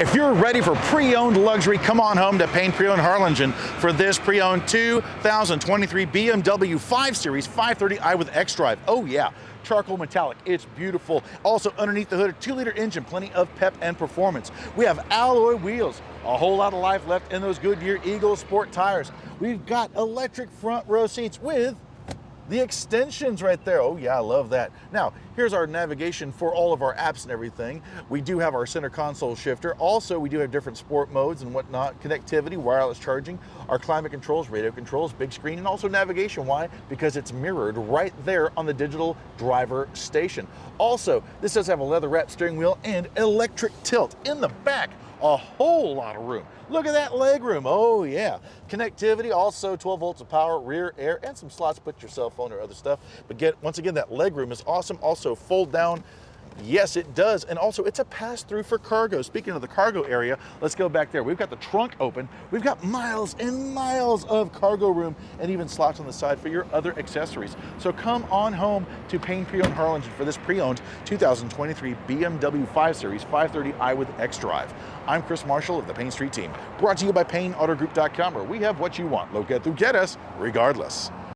If you're ready for pre-owned luxury, come on home to Payne Pre-Owned Harlingen for this pre-owned 2023 BMW 5 Series 530i with xDrive. Oh yeah, charcoal metallic, it's beautiful. Also underneath the hood, a 2-liter engine, plenty of pep and performance. We have alloy wheels, a whole lot of life left in those Goodyear Eagle Sport tires. We've got electric front row seats with the extensions right there. Oh yeah, I love that. Now, here's our navigation for all of our apps and everything. We do have our center console shifter. Also, we do have different sport modes and whatnot, connectivity, wireless charging, our climate controls, radio controls, big screen, and also navigation. Why? Because it's mirrored right there on the digital driver station. Also, this does have a leather wrapped steering wheel and electric tilt. In the back, a whole lot of room. Look at that leg room. Oh yeah. Connectivity, also 12 volts of power, rear air, and some slots to put your cell phone or other stuff. But once again, that leg room is awesome. Also fold down. Yes, it does. And also it's a pass-through for cargo. Speaking of the cargo area, let's go back there. We've got the trunk open. We've got miles and miles of cargo room and even slots on the side for your other accessories. So come on home to Payne Pre-Owned Harlingen for this pre-owned 2023 BMW 5 Series 530i with xDrive. I'm Chris Marshall of the Payne Street Team, brought to you by PayneAutoGroup.com, where we have what you want. Lo que tu quieres, regardless.